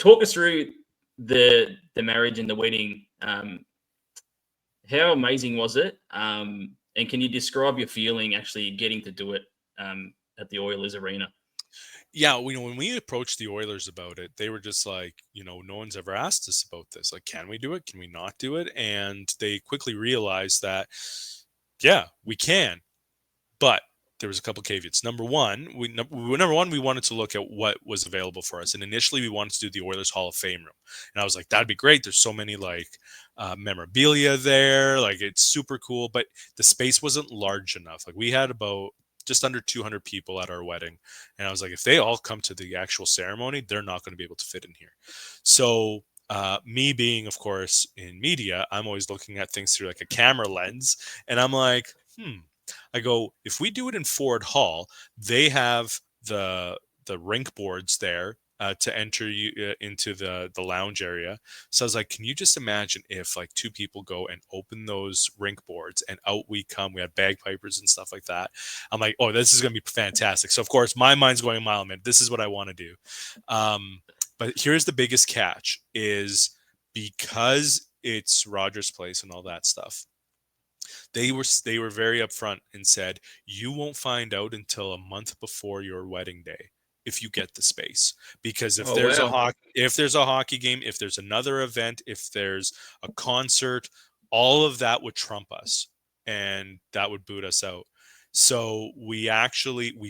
talk us through the marriage and the wedding. How amazing was it? And can you describe your feeling actually getting to do it at the Oilers arena? Yeah, when we approached the Oilers about it, they were just like, no one's ever asked us about this. Like, can we do it? Can we not do it? And they quickly realized that, yeah, we can. But there was a couple caveats. Number one, we wanted to look at what was available for us, and initially we wanted to do the Oilers Hall of Fame room, and I was like, that'd be great. There's so many like memorabilia there, like it's super cool, but the space wasn't large enough. Like we had about just under 200 people at our wedding, and I was like, if they all come to the actual ceremony, they're not going to be able to fit in here. So me being, of course, in media, I'm always looking at things through like a camera lens, and I'm like, I go, if we do it in Ford Hall, they have the rink boards there to enter you into the lounge area. So I was like, can you just imagine if like two people go and open those rink boards and out we come? We had bagpipers and stuff like that. I'm like, oh, this is going to be fantastic. So of course my mind's going a mile a minute. This is what I want to do. But here's the biggest catch is because it's Rogers Place and all that stuff. They were very upfront and said, you won't find out until a month before your wedding day if you get the space, because if Oh there's wow! a hockey game, if there's another event, if there's a concert, all of that would trump us and that would boot us out. So we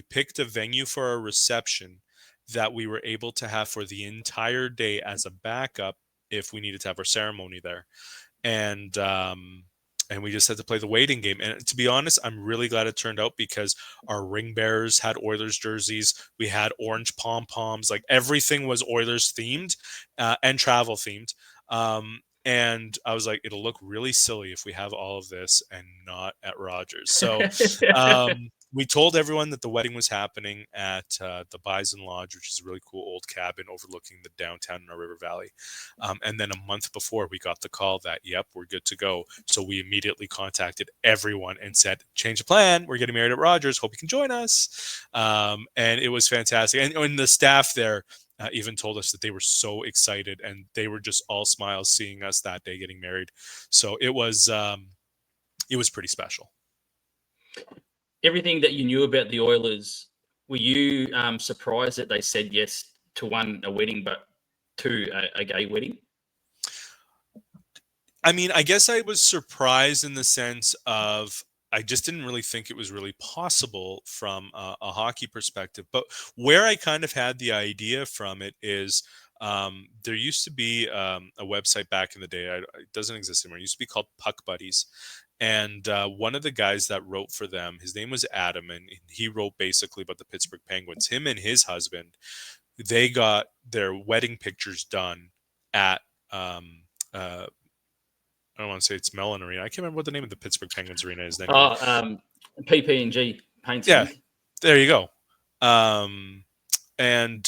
picked a venue for our reception that we were able to have for the entire day as a backup if we needed to have our ceremony there. And we just had to play the waiting game. And to be honest, I'm really glad it turned out because our ring bearers had Oilers jerseys. We had orange pom poms. Like everything was Oilers themed and travel themed. And I was like, it'll look really silly if we have all of this and not at Rogers. So we told everyone that the wedding was happening at the Bison Lodge, which is a really cool old cabin overlooking the downtown in our River Valley. And then a month before, we got the call that, yep, we're good to go. So we immediately contacted everyone and said, change the plan. We're getting married at Rogers. Hope you can join us. And it was fantastic. And the staff there even told us that they were so excited and they were just all smiles seeing us that day getting married. So it was pretty special. Everything that you knew about the Oilers, were you surprised that they said yes to one, a wedding, but two, a gay wedding? I mean, I guess I was surprised in the sense of I just didn't really think it was really possible from a hockey perspective. But where I kind of had the idea from it is there used to be a website back in the day. It doesn't exist anymore. It used to be called Puck Buddies. And one of the guys that wrote for them, his name was Adam, and he wrote basically about the Pittsburgh Penguins. Him and his husband, they got their wedding pictures done at I don't want to say it's Mellon Arena. I can't remember what the name of the Pittsburgh Penguins arena is anymore. PP&G Paints. Yeah, there you go. And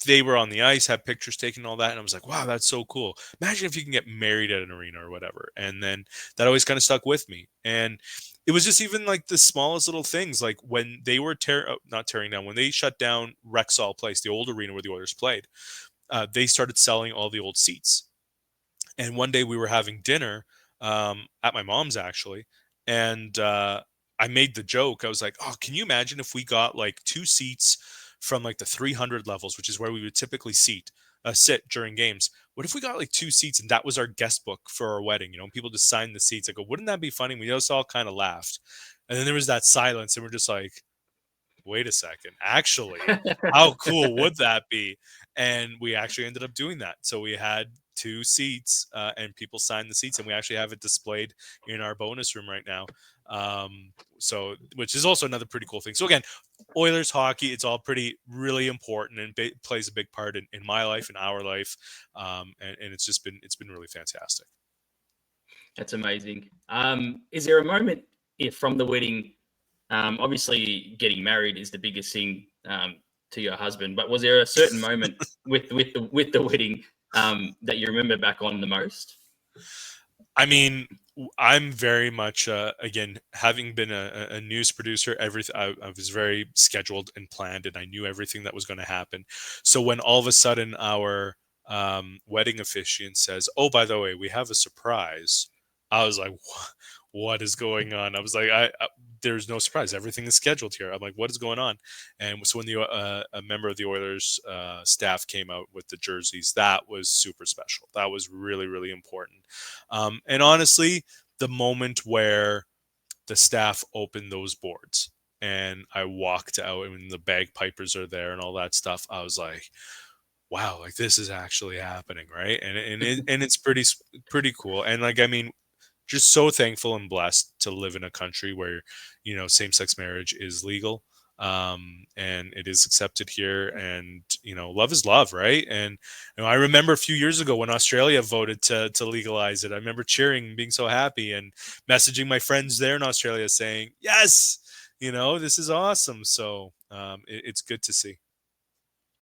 they were on the ice, had pictures taken, all that, and I was like, wow, that's so cool. Imagine if you can get married at an arena or whatever. And then that always kind of stuck with me. And it was just even like the smallest little things, like when they were not tearing down, when they shut down Rexall Place, the old arena where the Oilers played, they started selling all the old seats. And one day we were having dinner at my mom's actually, and I made the joke. I was like, "Oh, can you imagine if we got like two seats from like the 300 levels, which is where we would typically sit during games? What if we got like two seats and that was our guest book for our wedding? People just signed the seats." I go, "Wouldn't that be funny?" We just all kind of laughed, and then there was that silence, and we're just like, wait a second, actually, how cool would that be? And we actually ended up doing that. So we had two seats and people signed the seats, and we actually have it displayed in our bonus room right now. So which is also another pretty cool thing. So again, Oilers hockey, it's all really important and plays a big part in my life, in our life. And it's been really fantastic. That's amazing. Is there a moment from the wedding? Obviously, getting married is the biggest thing to your husband. But was there a certain moment with the wedding that you remember back on the most? I mean, I'm very much again, having been a news producer, everything I was very scheduled and planned, and I knew everything that was going to happen. So when all of a sudden our wedding officiant says, "Oh, by the way, we have a surprise." I was like, what is going on? I was like, there's no surprise. Everything is scheduled here. I'm like, what is going on? And so when a member of the Oilers staff came out with the jerseys, that was super special. That was really, really important. And honestly, the moment where the staff opened those boards and I walked out and the bagpipers are there and all that stuff, I was like, wow, like this is actually happening, right? And it's pretty cool. And like, I mean, just so thankful and blessed to live in a country where, same-sex marriage is legal, and it is accepted here, and love is love, right? And I remember a few years ago when Australia voted to legalize it. I remember cheering and being so happy and messaging my friends there in Australia saying, yes, this is awesome. So it's good to see.